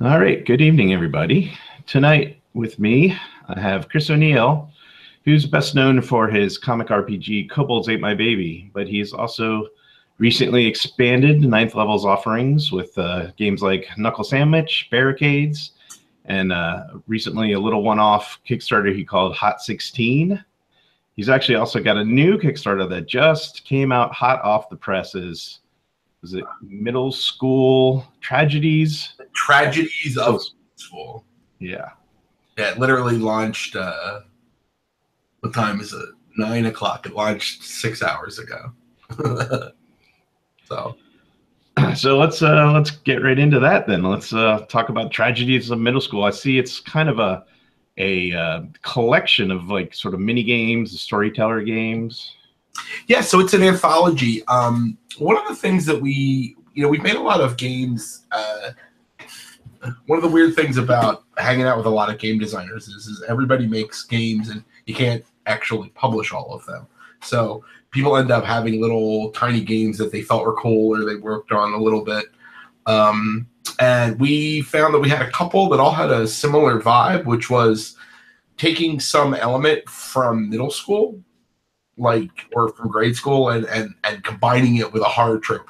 All right, good evening, everybody. Tonight with me, I have Chris O'Neill, who's best known for his comic RPG Kobolds Ate My Baby, but he's also recently expanded Ninth Level's offerings with games like Knuckle Sammich, Bearicades, and recently a little one-off Kickstarter he called Hot 16. He's actually also got a new Kickstarter that just came out hot off the presses. Was it Middle School Tragedies? Tragedies of Middle School. Yeah. Yeah, it literally launched, what time is it? 9 o'clock. It launched 6 hours ago. So let's get right into that then. Let's talk about Tragedies of Middle School. I see it's kind of a collection of like sort of mini games, storyteller games. Yeah, so it's an anthology. One of the things that we've made a lot of games. One of the weird things about hanging out with a lot of game designers is everybody makes games and you can't actually publish all of them. So people end up having little tiny games that they felt were cool or they worked on a little bit. And we found that we had a couple that all had a similar vibe, which was taking some element from middle school, or from grade school, and combining it with a horror trope.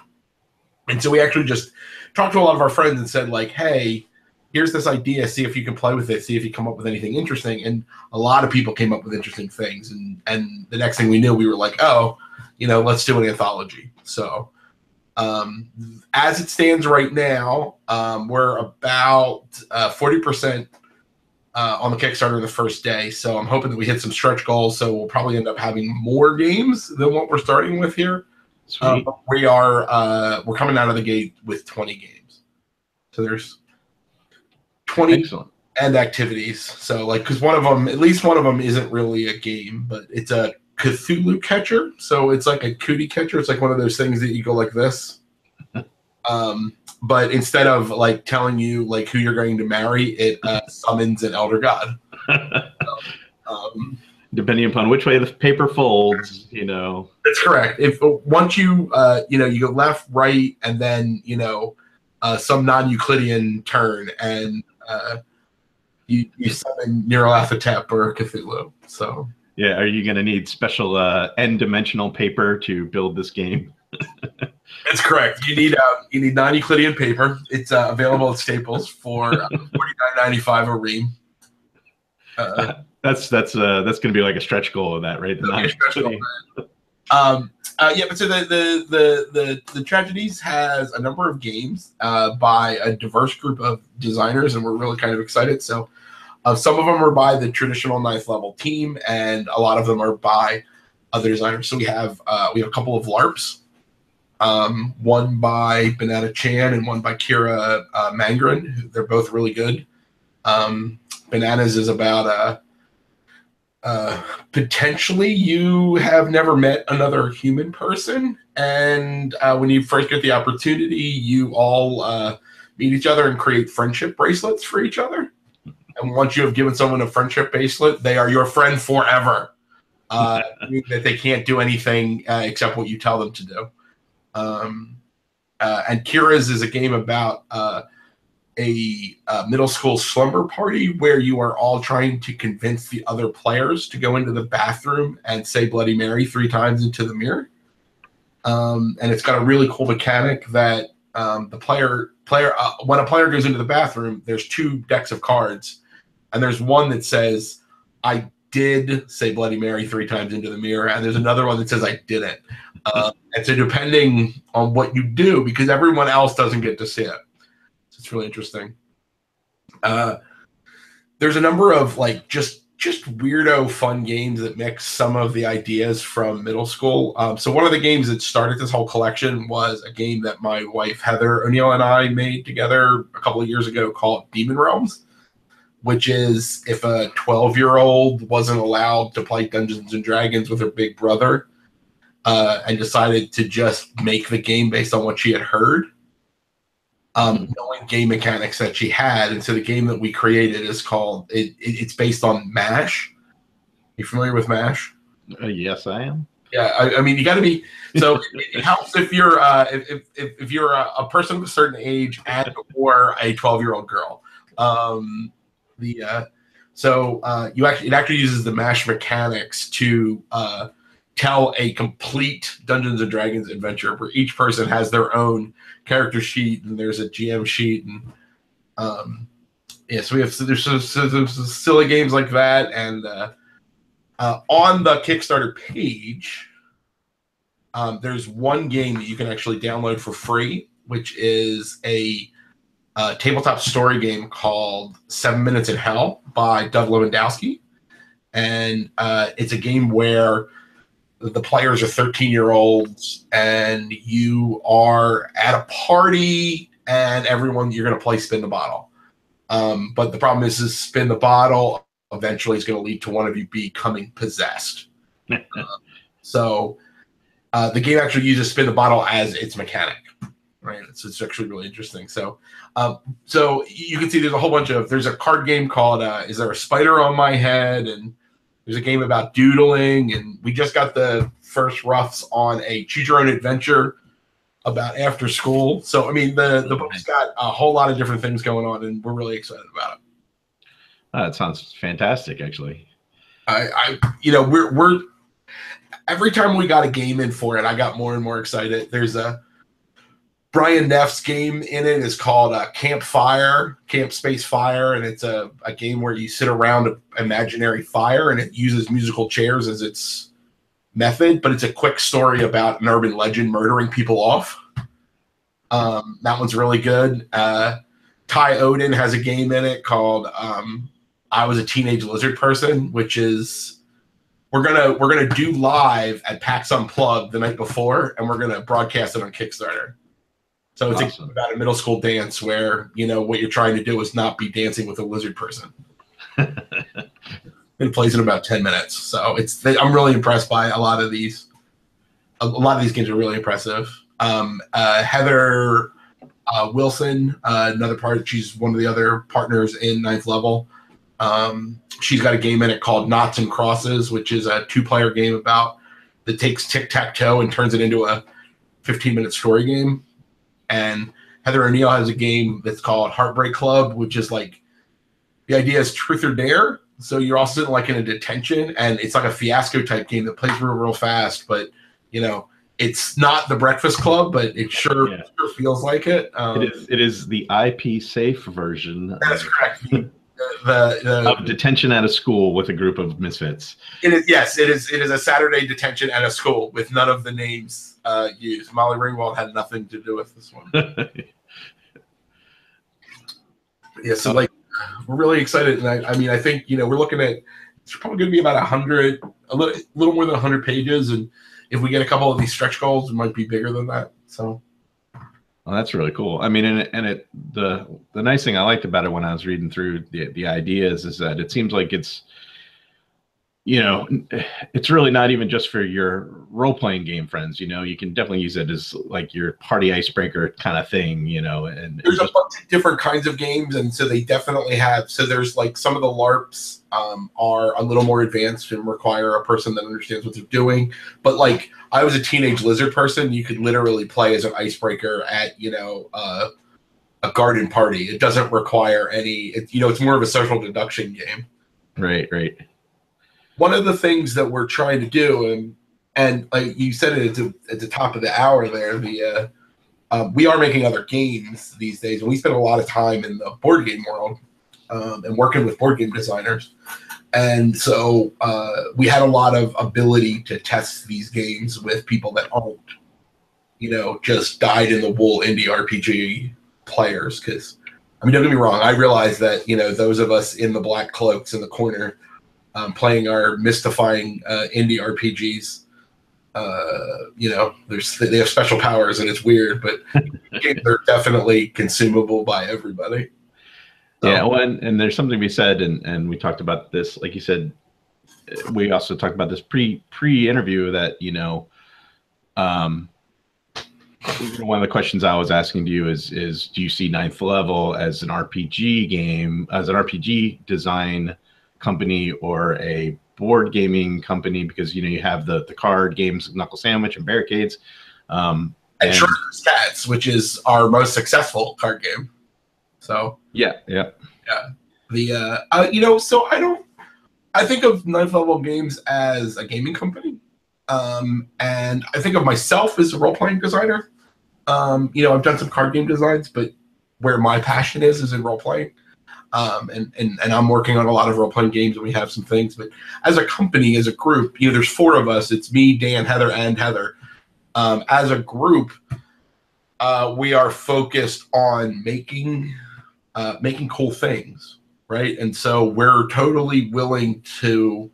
And so we actually just talked to a lot of our friends and said, like, hey, here's this idea, see if you can play with it, see if you come up with anything interesting. And a lot of people came up with interesting things. And the next thing we knew, we were like, oh, let's do an anthology. So as it stands right now, we're about 40% on the Kickstarter the first day. So I'm hoping that we hit some stretch goals. So we'll probably end up having more games than what we're starting with here. Sweet. We're coming out of the gate with 20 games. So there's 20 Excellent. And activities. So because at least one of them isn't really a game, but it's a Cthulhu catcher. So it's like a cootie catcher. It's like one of those things that you go like this. But instead of telling you who you're going to marry, it summons an elder god. Depending upon which way the paper folds, That's correct. If once you you go left, right, and then some non-Euclidean turn, and you summon Nyarlathotep or Cthulhu. So yeah, are you going to need special n-dimensional paper to build this game? That's correct. You need non-Euclidean paper. It's available at Staples for $49.95 a ream. That's going to be like a stretch goal of that, right? But so the Tragedies has a number of games by a diverse group of designers, and we're really kind of excited. So some of them are by the traditional ninth level team, and a lot of them are by other designers. So we have a couple of LARPs. One by Banana Chan and one by Kira Mangren. They're both really good. Bananas is about potentially you have never met another human person, and when you first get the opportunity, you all meet each other and create friendship bracelets for each other. And once you have given someone a friendship bracelet, they are your friend forever. That they can't do anything except what you tell them to do. And Kira's is a game about a middle school slumber party where you are all trying to convince the other players to go into the bathroom and say Bloody Mary 3 times into the mirror. And it's got a really cool mechanic that the player when a player goes into the bathroom, there's 2 decks of cards, and there's one that says, I did say Bloody Mary 3 times into the mirror, and there's another one that says I didn't. And so depending on what you do, because everyone else doesn't get to see it. So it's really interesting. There's a number of just weirdo fun games that mix some of the ideas from middle school. So one of the games that started this whole collection was a game that my wife Heather O'Neill and I made together a couple of years ago called Demon Realms, which is if a 12-year-old wasn't allowed to play Dungeons and Dragons with her big brother, and decided to just make the game based on what she had heard, knowing game mechanics that she had. And so the game that we created is called, it's based on MASH. You familiar with MASH? Yes, I am. Yeah, I mean, you got to be. So it helps if you're if you're a person of a certain age and or a 12-year-old girl. It actually uses the mash mechanics to tell a complete Dungeons and Dragons adventure where each person has their own character sheet and there's a GM sheet and so there's some silly games like that and. On the Kickstarter page, there's one game that you can actually download for free, which is a tabletop story game called 7 Minutes in Hell by Doug Lewandowski. And it's a game where the players are 13-year-olds and you are at a party and everyone, you're going to play Spin the Bottle. But the problem is Spin the Bottle eventually is going to lead to one of you becoming possessed. So the game actually uses Spin the Bottle as its mechanic, right? It's actually really interesting. So you can see there's a card game called Is There a Spider on My Head? And there's a game about doodling. And we just got the first roughs on a Choose Your Own Adventure about after school. So, I mean, the book's got a whole lot of different things going on, and we're really excited about it. That sounds fantastic, actually. We're every time we got a game in for it, I got more and more excited. There's a Brian Neff's game in it. It's called Camp Space Fire, and it's a game where you sit around an imaginary fire, and it uses musical chairs as its method, but it's a quick story about an urban legend murdering people off. That one's really good. Ty Odin has a game in it called I Was a Teenage Lizard Person, which is we're gonna do live at PAX Unplugged the night before, and we're gonna broadcast it on Kickstarter. So it's awesome. About a middle school dance where what you're trying to do is not be dancing with a lizard person. It plays in about 10 minutes, so I'm really impressed by a lot of these. A lot of these games are really impressive. Heather Wilson, she's one of the other partners in Ninth Level. She's got a game in it called Knots and Crosses, which is a 2-player game that takes tic-tac-toe and turns it into a 15-minute story game. And Heather O'Neill has a game that's called Heartbreak Club, which is like the idea is truth or dare. So you're all sitting like in a detention, and it's like a fiasco type game that plays real fast. But it's not the Breakfast Club, but it sure feels like it. It is the IP safe version. That's correct. Of detention at a school with a group of misfits. It is a Saturday detention at a school with none of the names used. Molly Ringwald had nothing to do with this one. So we're really excited, and I think we're looking at it's probably going to be about a little more than 100 pages, and if we get a couple of these stretch goals, it might be bigger than that. So. Well, that's really cool. I mean, the nice thing I liked about it when I was reading through the ideas is that it seems like it's really not even just for your role-playing game friends. You can definitely use it as like your party icebreaker kind of thing. And there's a bunch of different kinds of games, and so they definitely have. So there's like some of the LARPs are a little more advanced and require a person that understands what they're doing. But like I Was a Teenage Lizard Person, you could literally play as an icebreaker at a garden party. It doesn't require any. It's more of a social deduction game. Right. One of the things that we're trying to do, and like you said it at the top of the hour there, we are making other games these days, and we spend a lot of time in the board game world and working with board game designers. And so we had a lot of ability to test these games with people that aren't, just dyed-in-the-wool indie RPG players. Because, don't get me wrong, I realize that, those of us in the black cloaks in the corner playing our mystifying indie RPGs, they have special powers and it's weird, but games are definitely consumable by everybody. So. Yeah, well, and there's something to be said, and we talked about this, like you said, we also talked about this pre-interview that, one of the questions I was asking to you is do you see Ninth Level as an RPG game, as an RPG design company or a board gaming company because you have the card games, Knuckle Sammich and Bearicades, and Schrödinger's Cats, which is our most successful card game. So yeah. The so I think of ninth level games as a gaming company, and I think of myself as a role playing designer. I've done some card game designs, but where my passion is in role playing. And I'm working on a lot of role playing games, and we have some things. But as a company, as a group, there's 4 of us. It's me, Dan, Heather, and Heather. As a group, we are focused on making cool things, right? And so we're totally willing to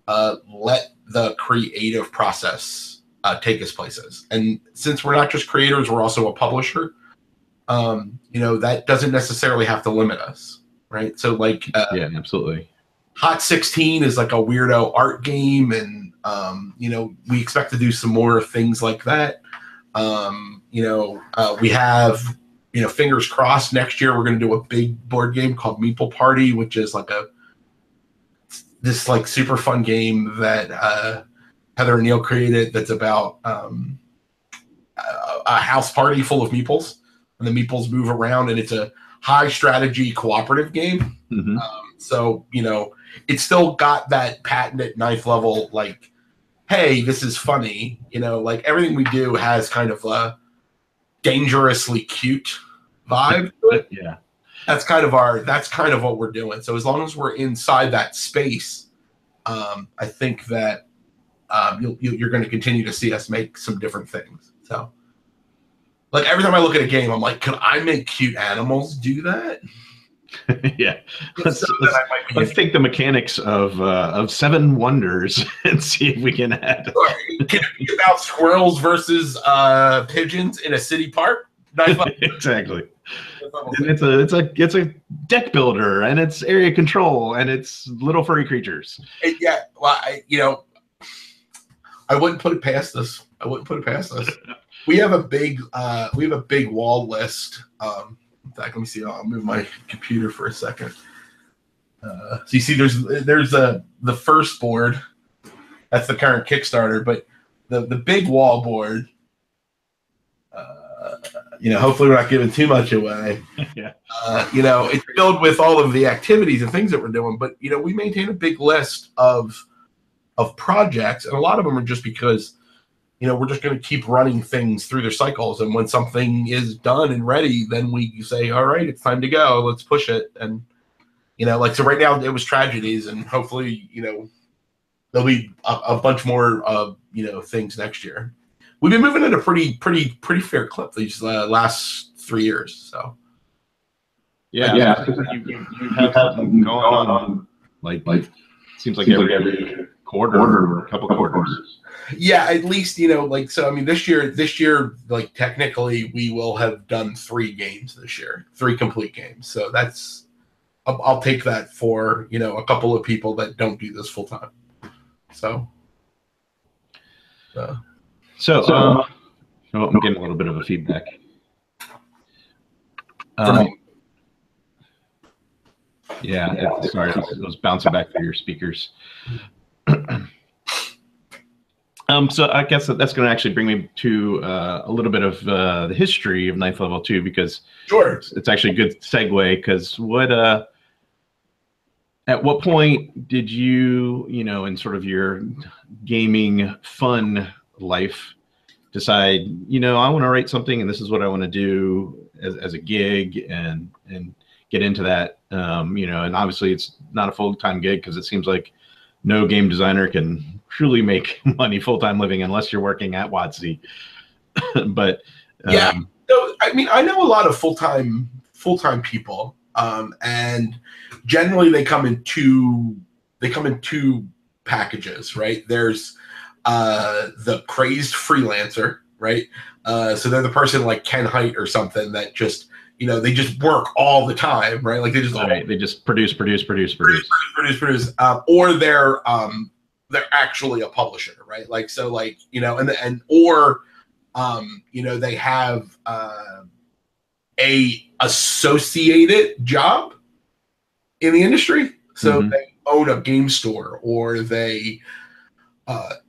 let the creative process take its places. And since we're not just creators, we're also a publisher. That doesn't necessarily have to limit us, right? So yeah, absolutely. Hot 16 is like a weirdo art game, and we expect to do some more things like that. We have fingers crossed, next year we're going to do a big board game called Meeple Party, which is this super fun game that Heather and Neil created. That's about a house party full of meeples, and the meeples move around, and it's a high strategy cooperative game. Mm-hmm. So it's still got that patented 9th level, hey, this is funny. Everything we do has kind of a dangerously cute vibe to it. Yeah. That's kind of what we're doing. So as long as we're inside that space, I think that you're going to continue to see us make some different things. So every time I look at a game, I'm like, can I make cute animals do that? Yeah. Let's take the mechanics of 7 Wonders and see if we can add. Can it be about squirrels versus pigeons in a city park? Exactly. And it's a deck builder, and it's area control, and it's little furry creatures. Yeah. Well, I wouldn't put it past us. We have a big wall list. In fact, let me see. I'll move my computer for a second. So you see, there's the first board. That's the current Kickstarter, but the big wall board. Hopefully we're not giving too much away. Yeah. It's filled with all of the activities and things that we're doing, but we maintain a big list of projects, and a lot of them are just because we're just going to keep running things through their cycles. And when something is done and ready, then we say, all right, it's time to go. Let's push it. And, so right now it was Tragedies, and hopefully, there'll be a bunch more, things next year. We've been moving at a pretty fair clip these last 3 years. So. Yeah. You have something going on. Seems like every quarter or a couple quarters. Yeah, at least so. I mean, this year, technically, we will have done 3 games this year, 3 complete games. So that's, I'll take that for a couple of people that don't do this full time. So I'm getting a little bit of a feedback. Yeah, sorry, it was bouncing back through your speakers. So I guess that's going to actually bring me to a little bit of the history of 9th level 2, because sure, it's actually a good segue. Because at what point did you, in sort of your gaming fun life, decide, I want to write something, and this is what I want to do as a gig, and get into that, and obviously it's not a full-time gig, because it seems like no game designer can truly make money full-time living unless you're working at WotC. But yeah, so, I mean, I know a lot of full-time people, and generally they come in two packages, right? There's the crazed freelancer, right? So they're the person like Ken Height or something that just they just work all the time, right? Like they just produce. Or they're actually a publisher, right? Like, so like, or they have a associated job in the industry. So own a game store, or they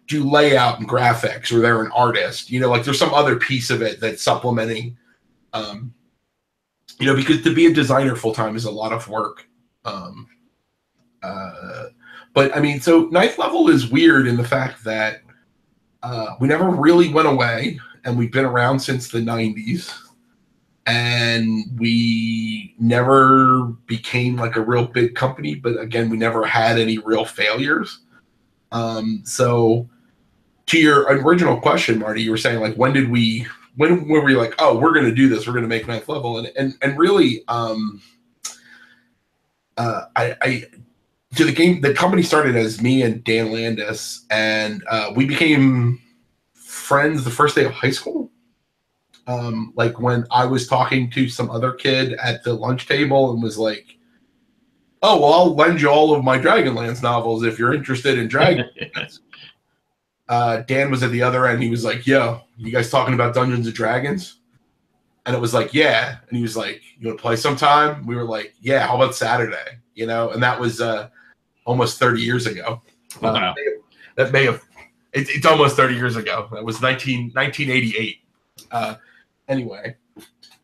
do layout and graphics, or they're an artist. Like there's some other piece of it that's supplementing. Because to be a designer full time is a lot of work. But I mean, so ninth level is weird in the fact that we never really went away, and we've been around since the 90s, and we never became like a real big company. But again, we never had any real failures. So to your original question, Marty, you were saying like, when were we like, oh, we're going to do this, we're going to make ninth level, and really, the company started as me and Dan Landis, and we became friends the first day of high school. Like when I was talking to some other kid at the lunch table and was like, oh, well, I'll lend you all of my Dragonlance novels if you're interested in Dragonlance. Dan was at the other end. He was like, yo, you guys talking about Dungeons & Dragons? And it was like, yeah. And he was like, you want to play sometime? We were like, yeah, how about Saturday? And that was almost 30 years ago. Wow. It's almost 30 years ago. That was 1988. Anyway.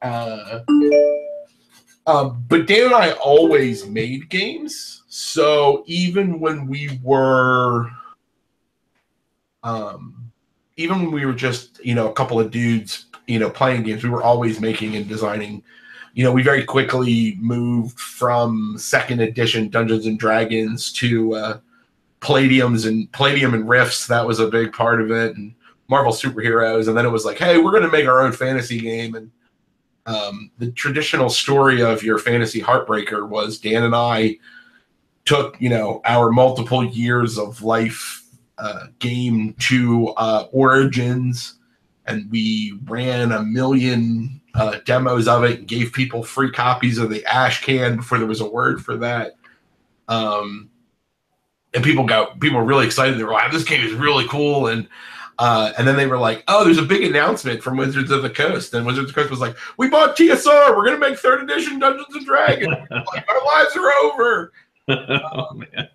But Dan and I always made games. So even when we were just, a couple of dudes, playing games, we were always making and designing. We very quickly moved from second edition Dungeons and Dragons to Palladium and Rifts. That was a big part of it, and Marvel superheroes. And then it was like, hey, we're going to make our own fantasy game. And the traditional story of your fantasy heartbreaker was Dan and I took, our multiple years of life game to Origins, and we ran 1 million demos of it and gave people free copies of the Ash Can before there was a word for that. And people were really excited. They were like, this game is really cool. And then they were like, oh, there's a big announcement from Wizards of the Coast. And Wizards of the Coast was like, we bought TSR. We're going to make 3rd edition Dungeons and Dragons. Like, our lives are over. Oh, man.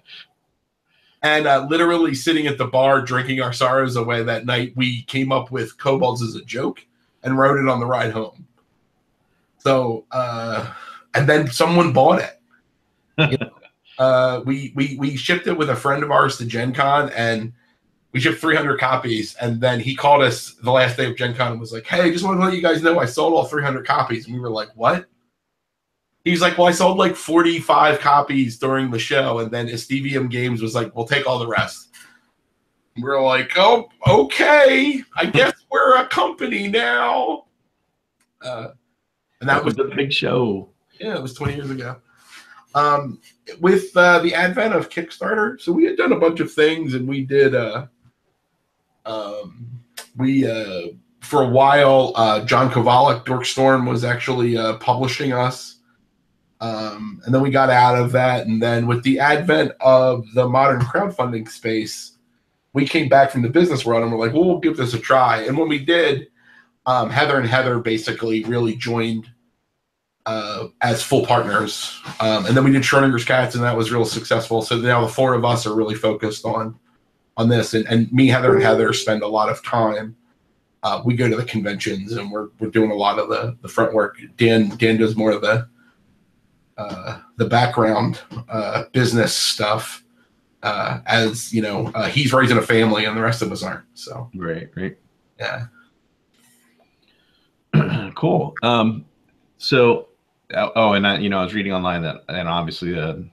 And literally sitting at the bar drinking our sorrows away that night, we came up with Kobolds as a joke and wrote it on the ride home. So, and then someone bought it. We shipped it with a friend of ours to Gen Con, and we shipped 300 copies. And then he called us the last day of Gen Con and was like, hey, just want to let you guys know I sold all 300 copies. And we were like, what? He's like, well, I sold like 45 copies during the show. And then Estevium Games was like, we'll take all the rest. We're like, oh, okay. I guess we're a company now. And that was the big show. Yeah, it was 20 years ago. With the advent of Kickstarter, so we had done a bunch of things, and we did for a while, John Kovalik, Dorkstorm, was actually publishing us. And then we got out of that, and then with the advent of the modern crowdfunding space, we came back from the business world and we're like, well, we'll give this a try. And when we did, Heather and Heather basically really joined as full partners. And then we did Schrödinger's Cats, and that was real successful. So now the 4 of us are really focused on this. And me, Heather, and Heather spend a lot of time. We go to the conventions, and we're doing a lot of the front work. Dan does more of the background business stuff, as he's raising a family and the rest of us aren't. So Great. Yeah. Cool. So and I was reading online that, and obviously the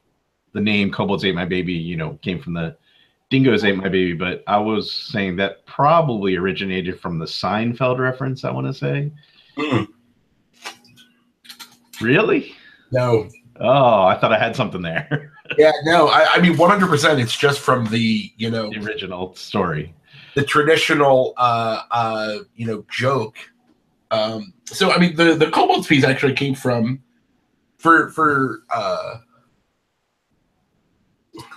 name Kobolds Ate My Baby came from the Dingoes Ate My Baby, but I was saying that probably originated from the Seinfeld reference, I want to say. Really? No. Oh, I thought I had something there. Yeah, no, I mean 100%. It's just from the the original story, the traditional joke. So I mean the Kobolds piece actually came from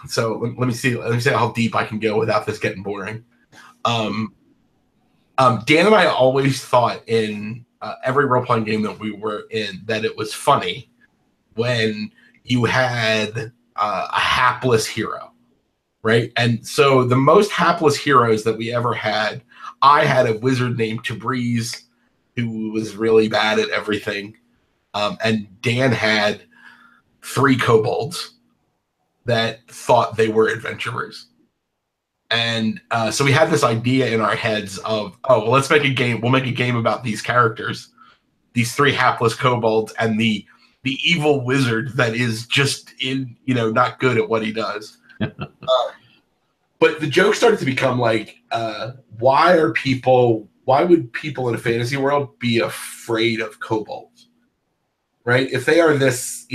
so let me see how deep I can go without this getting boring. Dan and I always thought in every role-playing game that we were in that it was funny when you had a hapless hero, right? And so the most hapless heroes that we ever had, I had a wizard named Tabriz who was really bad at everything. And Dan had 3 kobolds that thought they were adventurers. And so we had this idea in our heads of, oh, well, let's make a game. We'll make a game about these characters, these 3 hapless kobolds, and the evil wizard that is just not good at what he does. But the joke started to become like, why would people in a fantasy world be afraid of kobolds, right? If they are this,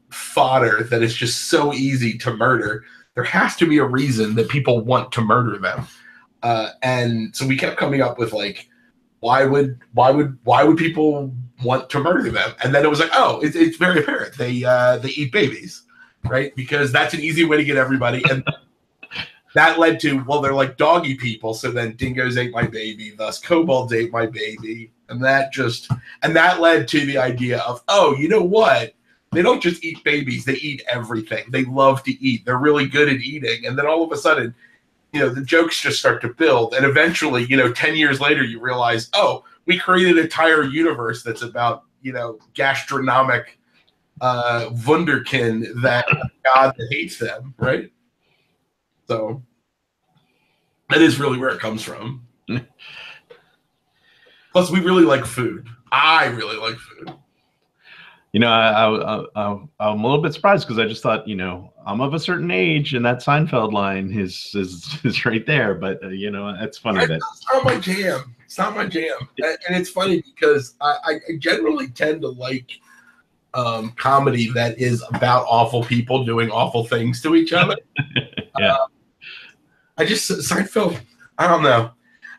fodder that is just so easy to murder, there has to be a reason that people want to murder them. And so we kept coming up with like, why would people want to murder them? And then it was like, oh, it's very apparent. They eat babies, right? Because that's an easy way to get everybody. And that led to, well, they're like doggy people. So then dingoes ate my baby, thus kobolds ate my baby. And that led to the idea of, oh, you know what? They don't just eat babies, they eat everything. They love to eat. They're really good at eating. And then all of a sudden, the jokes just start to build. And eventually, 10 years later, you realize, oh, we created an entire universe that's about, gastronomic wunderkind, that God that hates them, right? So that is really where it comes from. Plus, we really like food. I really like food. I'm a little bit surprised because I just thought, I'm of a certain age, and that Seinfeld line is right there. But it's funny that it's not my jam. It's not my jam, and it's funny because I generally tend to like comedy that is about awful people doing awful things to each other. Yeah. Seinfeld. I don't know.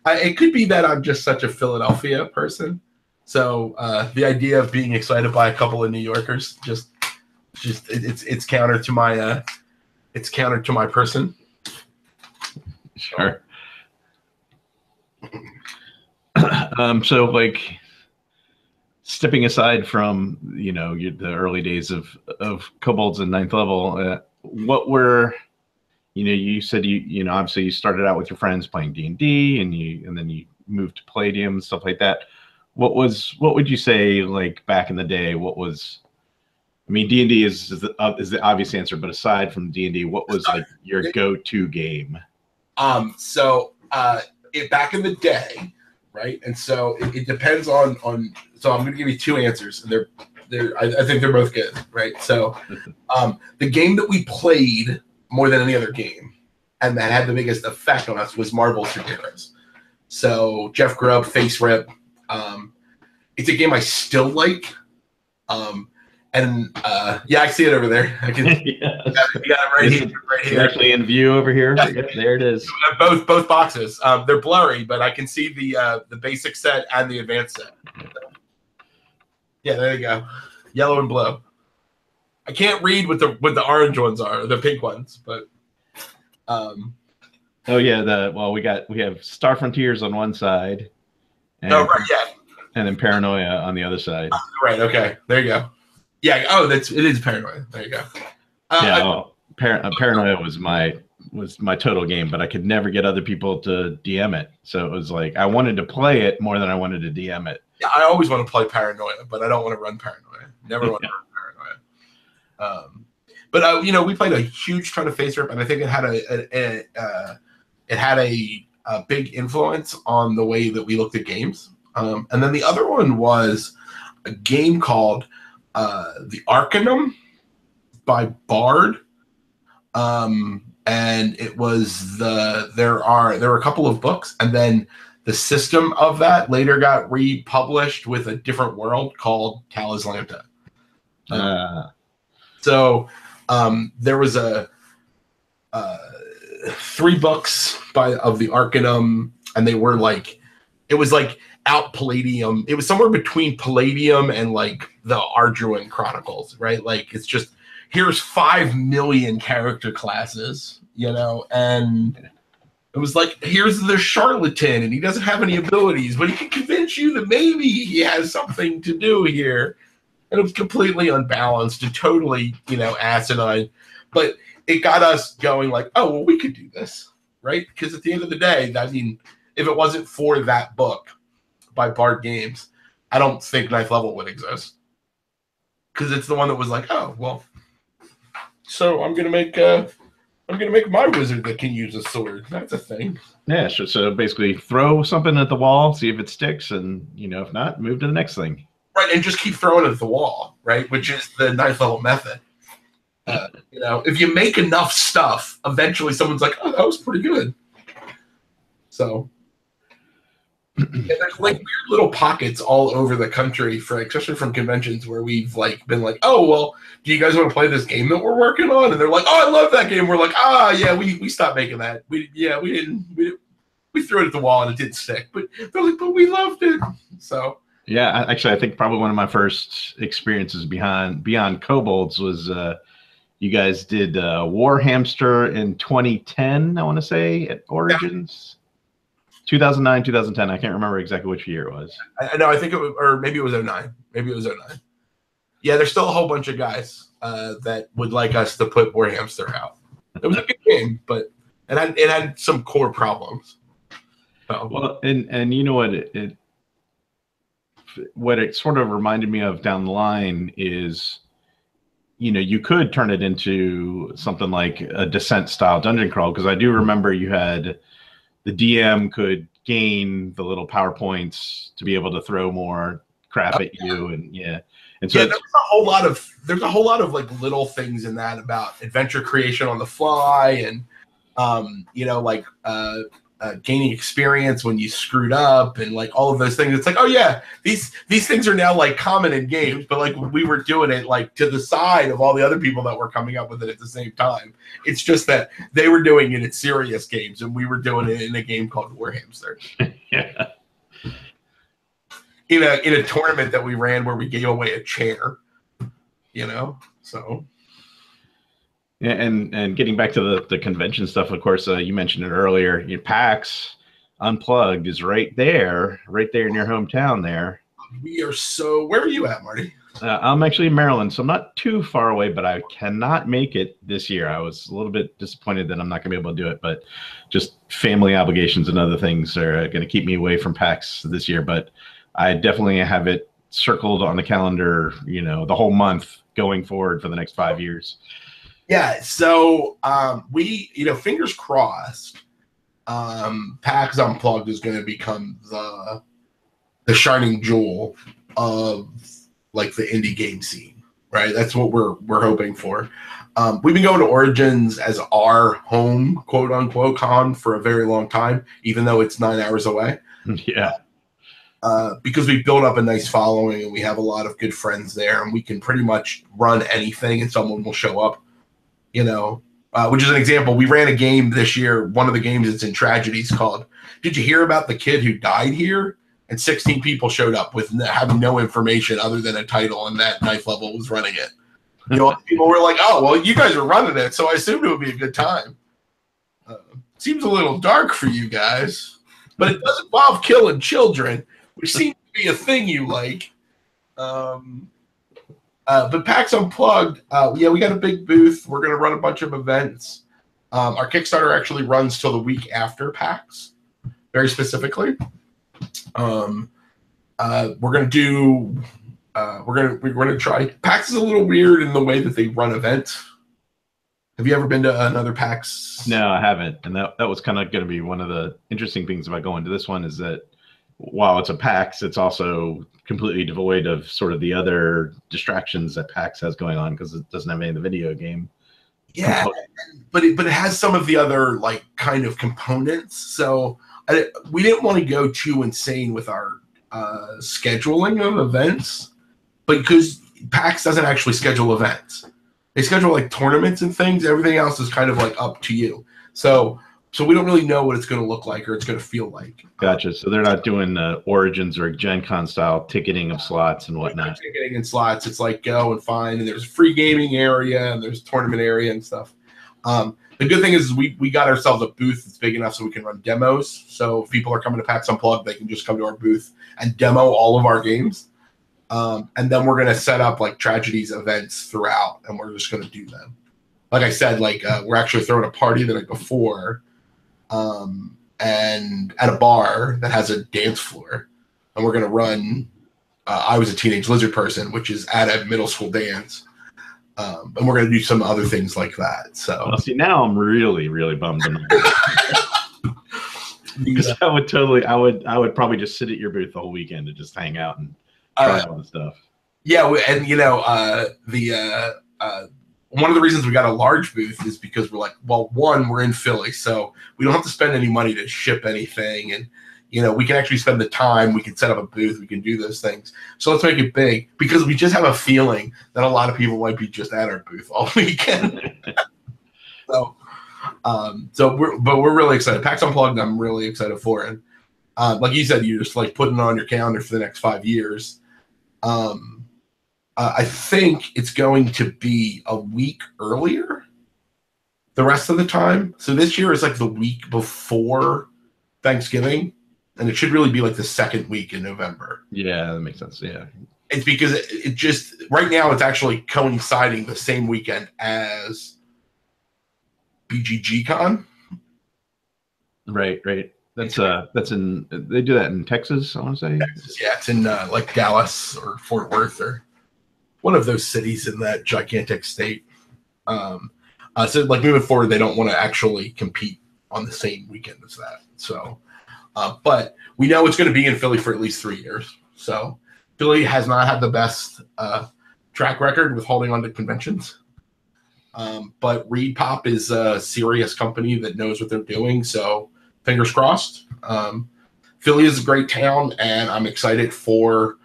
It could be that I'm just such a Philadelphia person. So the idea of being excited by a couple of New Yorkers it's counter to my person. Sure. So like stepping aside from the early days of Kobolds in 9th level, what were you said obviously you started out with your friends playing D&D and then you moved to Palladium and stuff like that. What would you say, like, back in the day, D&D is the obvious answer, but aside from D&D, what was like your go-to game? So back in the day, right? And so it depends on so I'm going to give you 2 answers, and I think they're both good, right? So the game that we played more than any other game and that had the biggest effect on us was Marvel Superheroes. So Jeff Grubb, Face Rip. It's a game I still like. I see it over there. I can you got it right here. Right here. Actually in view over here. Yep, there it is. Both boxes. They're blurry, but I can see the basic set and the advanced set. Yeah, there you go. Yellow and blue. I can't read what the orange ones are, the pink ones, but oh yeah, we have Star Frontiers on one side. And, and then Paranoia on the other side. Right, okay. There you go. Yeah, it is Paranoia. There you go. Paranoia was my total game, but I could never get other people to DM it. So it was like I wanted to play it more than I wanted to DM it. Yeah, I always want to play Paranoia, but I don't want to run Paranoia. Never want to run Paranoia. But we played a huge ton of Face Rip, and I think it had a big influence on the way that we looked at games. And then the other one was a game called The Arcanum by Bard. And it was there were a couple of books, and then the system of that later got republished with a different world called Talislanta. So there was 3 books of the Arcanum, and they were like, it was like out Palladium. It was somewhere between Palladium and like the Arduin Chronicles, right? Like it's just, here's 5 million character classes, and it was like, here's the charlatan, and he doesn't have any abilities, but he can convince you that maybe he has something to do here. and it was completely unbalanced and totally, asinine. But it got us going like, oh, well, we could do this, right? Because at the end of the day, I mean, if it wasn't for that book by Bard Games, I don't think Ninth Level would exist. Because it's the one that was like, oh, well, so I'm gonna make my wizard that can use a sword. That's a thing. Yeah, sure. So basically, throw something at the wall, see if it sticks, and if not, move to the next thing. Right, and just keep throwing it at the wall, right? Which is the Ninth Level method. If you make enough stuff, eventually someone's like, "Oh, that was pretty good." So, there's like weird little pockets all over the country, especially from conventions, where we've like been like, "Oh, well, do you guys want to play this game that we're working on?" And they're like, "Oh, I love that game." We're like, "Ah, yeah, we stopped making that. We threw it at the wall and it didn't stick." But they're like, "But we loved it." So. Yeah, actually, I think probably one of my first experiences beyond Kobolds was you guys did War Hamster in 2010, I want to say, at Origins. 2009, 2010. I can't remember exactly which year it was. I know. I think it was, or maybe it was 09. Maybe it was 09. Yeah, there's still a whole bunch of guys that would like us to put War Hamster out. It was a good game, but it had some core problems. So. Well, and you know what it sort of reminded me of down the line is, you could turn it into something like a Descent style dungeon crawl, because I do remember you had the DM could gain the little PowerPoints to be able to throw more crap at you, and so there's a whole lot of like little things in that about adventure creation on the fly, and gaining experience when you screwed up, and like all of those things. It's like, oh yeah, these things are now like common in games, but like we were doing it like to the side of all the other people that were coming up with it at the same time. It's just that they were doing it in serious games and we were doing it in a game called War Hamster. Yeah. In a tournament that we ran where we gave away a chair, so. Yeah, and getting back to the convention stuff, of course, you mentioned it earlier. PAX Unplugged is right there in your hometown there. Where are you at, Marty? I'm actually in Maryland, so I'm not too far away, but I cannot make it this year. I was a little bit disappointed that I'm not going to be able to do it, but just family obligations and other things are going to keep me away from PAX this year. But I definitely have it circled on the calendar, the whole month going forward for the next 5 years. Yeah, so we, fingers crossed, PAX Unplugged is going to become the shining jewel of like the indie game scene, right? That's what we're hoping for. We've been going to Origins as our home, quote unquote, con for a very long time, even though it's 9 hours away. Yeah. Because we've built up a nice following and we have a lot of good friends there, and we can pretty much run anything and someone will show up. Which is an example. We ran a game this year. One of the games that's in Tragedies called "Did you hear about the kid who died here?" And 16 people showed up with having no information other than a title, and that Ninth Level was running it. People were like, "Oh, well, you guys are running it, so I assumed it would be a good time." Seems a little dark for you guys, but it does involve killing children, which seems to be a thing you like. But PAX Unplugged, we got a big booth. We're going to run a bunch of events. Our Kickstarter actually runs till the week after PAX, very specifically. We're going to try. PAX is a little weird in the way that they run events. Have you ever been to another PAX? No, I haven't. And that was kind of going to be one of the interesting things about going to this one, is that while it's a PAX, it's also completely devoid of sort of the other distractions that PAX has going on, because it doesn't have any of the video game. Yeah, but it has some of the other like kind of components. So we didn't want to go too insane with our scheduling of events, but because PAX doesn't actually schedule events, they schedule like tournaments and things. Everything else is kind of like up to you. So we don't really know what it's going to look like or it's going to feel like. Gotcha. So they're not doing Origins or Gen Con style ticketing of slots and whatnot. Ticketing and slots. It's like go and find, and there's a free gaming area and there's a tournament area and stuff. The good thing is we got ourselves a booth that's big enough so we can run demos. So if people are coming to PAX Unplugged, they can just come to our booth and demo all of our games. And then we're gonna set up like Tragedies events throughout, and we're just gonna do them. Like I said, like we're actually throwing a party the night before, and at a bar that has a dance floor, and we're gonna run. I was a teenage lizard person, which is at a middle school dance, and we're gonna do some other things like that. So, well, see, now I'm really, really bummed. Because I would probably just sit at your booth the whole weekend and just hang out and try all the stuff. Yeah, and one of the reasons we got a large booth is because we're like, well, one, we're in Philly, so we don't have to spend any money to ship anything, and we can actually spend the time. We can set up a booth. We can do those things. So let's make it big, because we just have a feeling that a lot of people might be just at our booth all weekend. We're really excited. PAX Unplugged, I'm really excited for it. Like you said, you just like putting it on your calendar for the next 5 years. I think it's going to be a week earlier the rest of the time. So this year is like the week before Thanksgiving, and it should really be like the second week in November. Yeah, that makes sense. Yeah. It's because it just, right now it's actually coinciding the same weekend as BGG Con. Right. That's in, they do that in Texas, I want to say. Texas, yeah, it's in like Dallas or Fort Worth or one of those cities in that gigantic state. So like moving forward, they don't want to actually compete on the same weekend as that. So, but we know it's going to be in Philly for at least 3 years. So Philly has not had the best track record with holding on to conventions. But Reed Pop is a serious company that knows what they're doing. So fingers crossed. Philly is a great town, and I'm excited for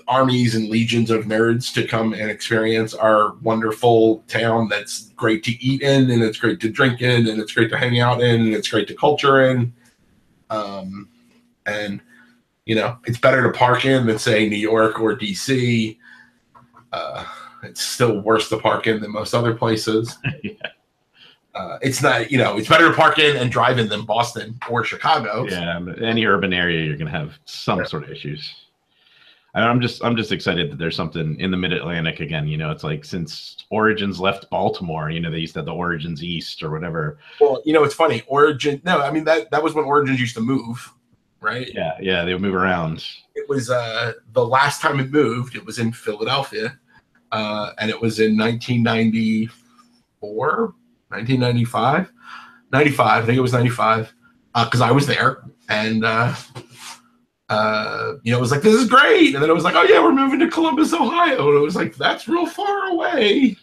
armies and legions of nerds to come and experience our wonderful town that's great to eat in, and it's great to drink in, and it's great to hang out in, and it's great to culture in. And it's better to park in than say New York or DC. It's still worse to park in than most other places. Yeah. It's not, it's better to park in and drive in than Boston or Chicago. Yeah, but any urban area, you're going to have some sort of issues. I'm just excited that there's something in the Mid-Atlantic again. It's like since Origins left Baltimore, they used to have the Origins East or whatever. Well, it's funny. That was when Origins used to move, right? Yeah, they would move around. It was the last time it moved, it was in Philadelphia, and it was in 1994, 1995, 95. I think it was 95, because I was there, and it was like, this is great. And then it was like, oh yeah, we're moving to Columbus, Ohio. And it was like, that's real far away.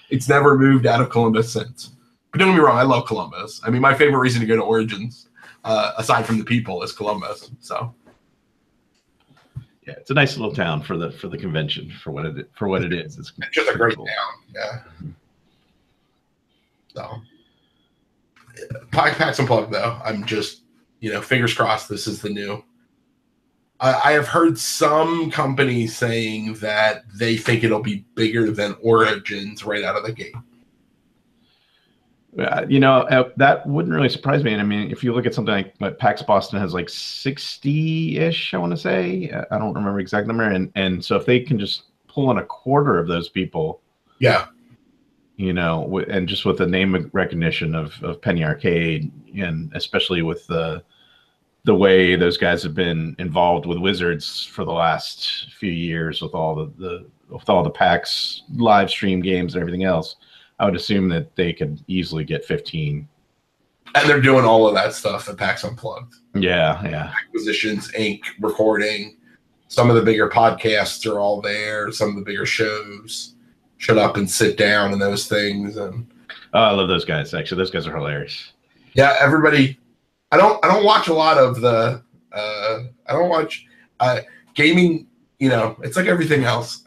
It's never moved out of Columbus since. But don't get me wrong, I love Columbus. I mean, my favorite reason to go to Origins, aside from the people, is Columbus. So yeah, it's a nice little town for the convention, for what it is. It's just a great town. Yeah. So PAX Unplugged, though, I'm just, fingers crossed this is the new. I have heard some companies saying that they think it'll be bigger than Origins right out of the gate. That wouldn't really surprise me. And I mean, if you look at something like PAX Boston has like 60-ish, I want to say. I don't remember the exact number. And so if they can just pull in a quarter of those people. Yeah. And just with the name recognition of Penny Arcade, and especially with the way those guys have been involved with Wizards for the last few years, with all the PAX live stream games and everything else, I would assume that they could easily get 15. And they're doing all of that stuff at PAX Unplugged. Yeah. Acquisitions, Inc., recording. Some of the bigger podcasts are all there. Some of the bigger shows. Shut Up and Sit Down and those things. And I love those guys. Actually, those guys are hilarious. Yeah, everybody. I don't watch a lot of the. I don't watch gaming. It's like everything else.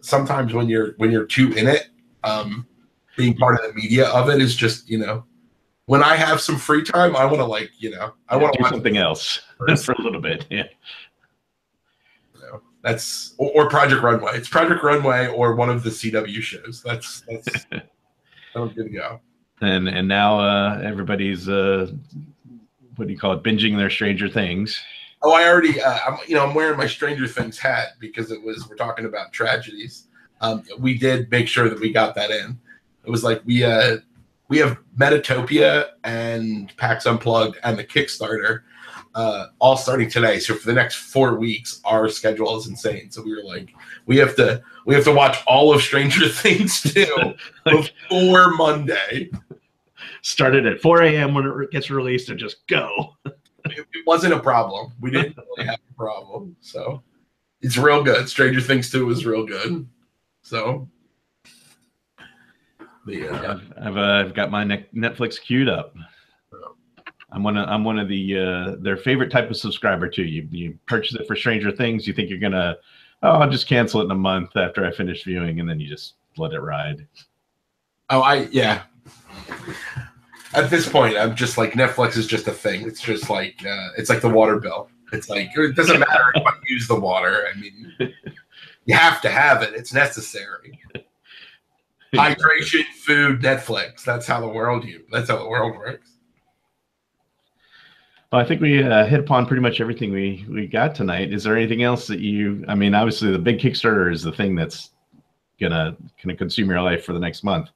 Sometimes when you're too in it, being part of the media of it is just when I have some free time, I want to I want to do something else for a little bit. Yeah. That's or Project Runway. It's Project Runway or one of the CW shows. That's that was good to go. And now everybody's what do you call it? Binging their Stranger Things. Oh, I already, I'm wearing my Stranger Things hat because we're talking about tragedies. We did make sure that we got that in. It was like we have Metatopia and PAX Unplugged and the Kickstarter all starting today. So for the next 4 weeks, our schedule is insane. So we were like, we have to watch all of Stranger Things too before Monday. Started at 4 a.m. when it gets released and just go. It wasn't a problem. We didn't really have a problem. So it's real good. Stranger Things 2 is real good. So I've got my Netflix queued up. I'm one of the their favorite type of subscriber too. You purchase it for Stranger Things, you think you're gonna, I'll just cancel it in a month after I finish viewing, and then you just let it ride. Yeah. At this point, I'm just like, Netflix is just a thing. It's just like it's like the water bill. It's like, it doesn't matter if I use the water. I mean, you have to have it. It's necessary. Hydration, food, Netflix. That's how the world works. Well, I think we hit upon pretty much everything we got tonight. Is there anything else that I mean, obviously the big Kickstarter is the thing that's gonna consume your life for the next month.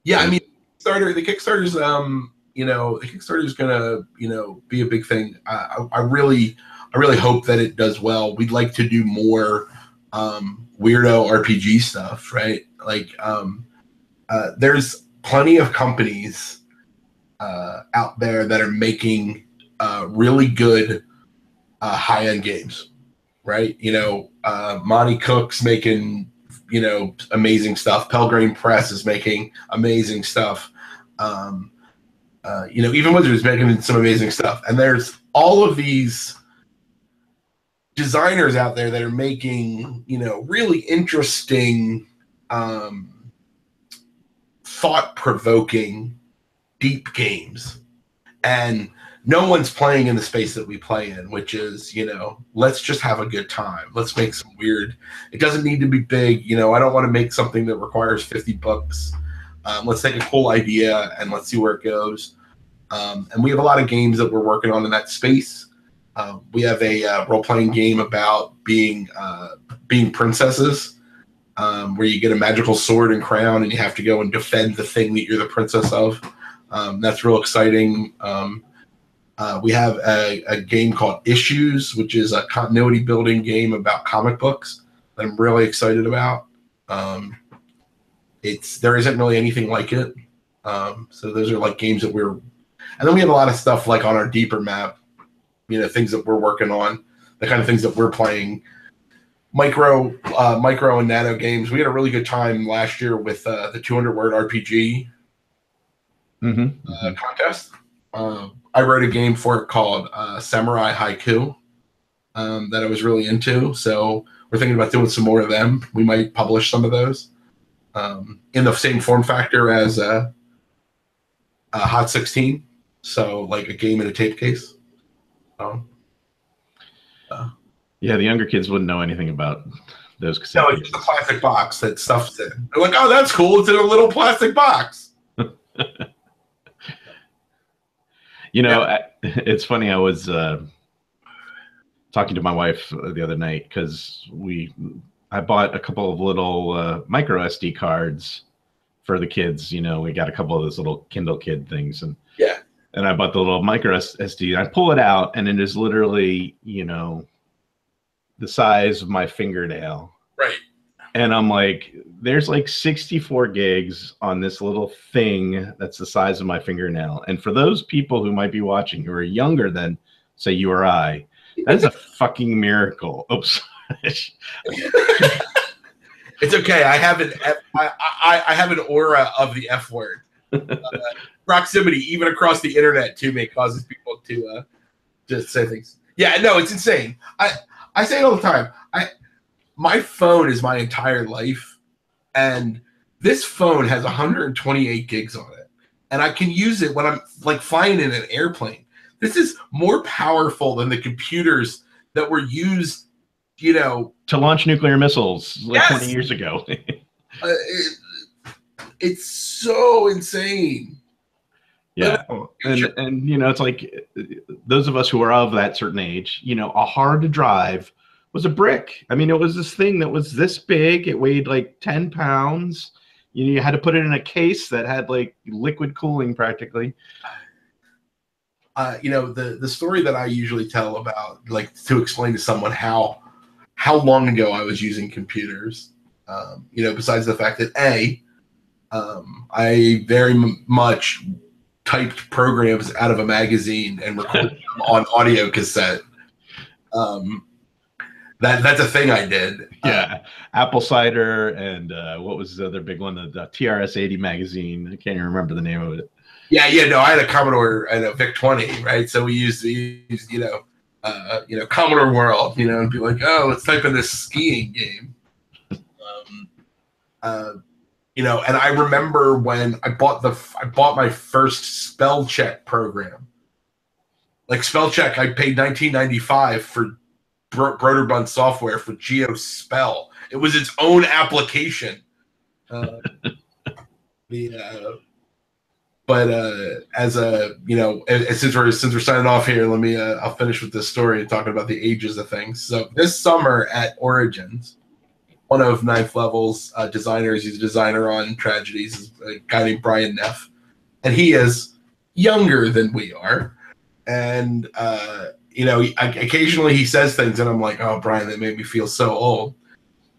Yeah, I mean, the Kickstarter's the Kickstarter's gonna be a big thing. I really hope that it does well. We'd like to do more weirdo RPG stuff, right? Like there's plenty of companies out there that are making really good high-end games, right? Monty Cook's making amazing stuff. Pelgrane Press is making amazing stuff. Even Wizards making some amazing stuff. And there's all of these designers out there that are making, really interesting, thought-provoking, deep games. And no one's playing in the space that we play in, which is, let's just have a good time. Let's make some weird. It doesn't need to be big. I don't want to make something that requires $50. Let's take a cool idea and let's see where it goes. And we have a lot of games that we're working on in that space. We have a role-playing game about being princesses, where you get a magical sword and crown and you have to go and defend the thing that you're the princess of. That's real exciting. We have a game called Issues, which is a continuity building game about comic books that I'm really excited about. There isn't really anything like it. So those are like games that and then we have a lot of stuff like on our deeper map, things that we're working on, the kind of things that we're playing, micro and nano games. We had a really good time last year with the 200-word RPG contest. I wrote a game for it called Samurai Haiku that I was really into. So we're thinking about doing some more of them. We might publish some of those in the same form factor as Hot 16. So like a game in a tape case. Yeah, the younger kids wouldn't know anything about those cassettes. No, it's just a plastic box that stuff's in. They're like, oh, that's cool. It's in a little plastic box. It's funny. I was talking to my wife the other night because I bought a couple of little micro SD cards for the kids. We got a couple of those little Kindle Kid things, and I bought the little micro SD. I pull it out, and it is literally, the size of my fingernail. Right. And I'm like, there's like 64 gigs on this little thing that's the size of my fingernail. And for those people who might be watching who are younger than, say, you or I, that is a fucking miracle. Oops. It's okay. I have an aura of the F word. Proximity, even across the internet, to me, causes people to just say things. Yeah, no, it's insane. I say it all the time. My phone is my entire life, and this phone has 128 gigs on it, and I can use it when I'm like flying in an airplane. This is more powerful than the computers that were used, to launch nuclear missiles like 20 years ago. It's so insane. Yeah. And you know, it's like those of us who are of that certain age, you know, a hard to drive was a brick. I mean, it was this thing that was this big. It weighed like 10 pounds. You know, you had to put it in a case that had like liquid cooling practically. You know, the story that I usually tell about, like, to explain to someone how long ago I was using computers, you know, besides the fact that I very much typed programs out of a magazine and recorded them on audio cassette. That's a thing I did. Yeah, Apple Cider and what was the other big one? The TRS-80 magazine. I can't even remember the name of it. Yeah, no, I had a Commodore and a VIC-20, right? So we used you know, Commodore World, you know, and be like, oh, let's type in this skiing game. You know, and I remember when I bought my first spell check program. Like spell check, I paid $19.95 for Broadened software for GeoSpell. It was its own application. But as a, you know, since we're signing off here, let me I'll finish with this story and talking about the ages of things. So this summer at Origins, one of Ninth Level's designers, he's a designer on Tragedies, is a guy named Brian Neff, and he is younger than we are. And you know, occasionally he says things, and I'm like, oh, Brian, that made me feel so old.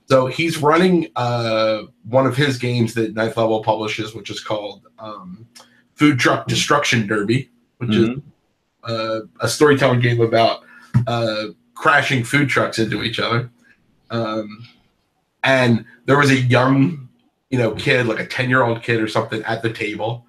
So he's running one of his games that Ninth Level publishes, which is called Food Truck Destruction Derby, which is a storytelling game about crashing food trucks into each other. And there was a young, you know, kid, like a 10-year-old kid or something at the table.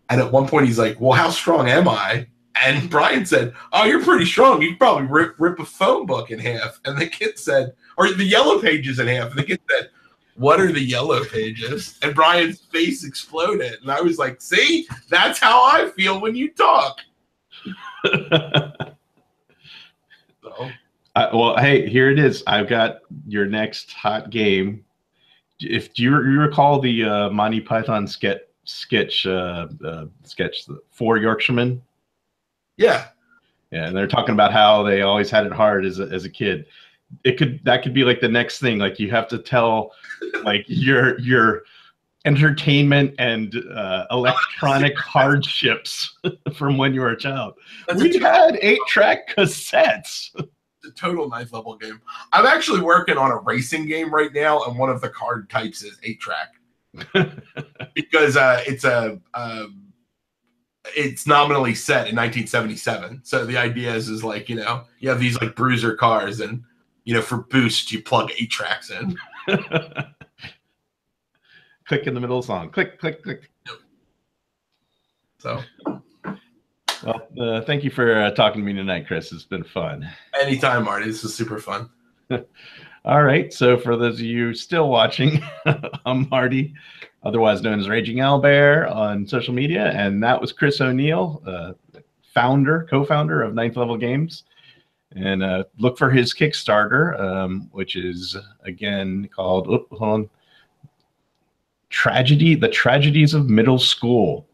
And at one point he's like, well, how strong am I? And Brian said, oh, you're pretty strong. You could probably rip a phone book in half. And the kid said, or the yellow pages in half. And the kid said, what are the yellow pages? And Brian's face exploded. And I was like, see, that's how I feel when you talk. So. Well, hey, here it is. I've got your next hot game. Do you recall the Monty Python sketch, Four Yorkshiremen? Yeah. Yeah, and they're talking about how they always had it hard as a kid. That could be like the next thing. Like you have to tell like your entertainment and electronic hardships from when you were a child. We had 8-track cassettes. The total Ninth Level game. I'm actually working on a racing game right now, and one of the card types is 8-track because it's nominally set in 1977. So the idea is like, you know, you have these like bruiser cars, and you know, for boost you plug 8 tracks in. Click in the middle of the song. Click, click, click. Yep. So. Well, thank you for talking to me tonight, Chris. It's been fun. Anytime, Marty. This was super fun. All right. So for those of you still watching, I'm Marty, otherwise known as Raging Owlbear on social media. And that was Chris O'Neill, co-founder of Ninth Level Games. And look for his Kickstarter, which is, again, called The Tragedies of Middle School.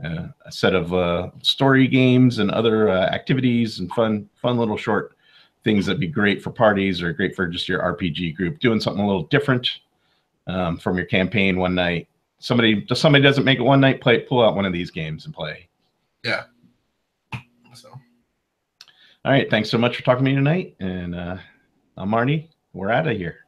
A set of story games and other activities and fun little short things that'd be great for parties or great for just your RPG group, doing something a little different from your campaign one night. Somebody doesn't make it one night, pull out one of these games and play. Yeah. So. All right. Thanks so much for talking to me tonight. And I'm Marty. We're out of here.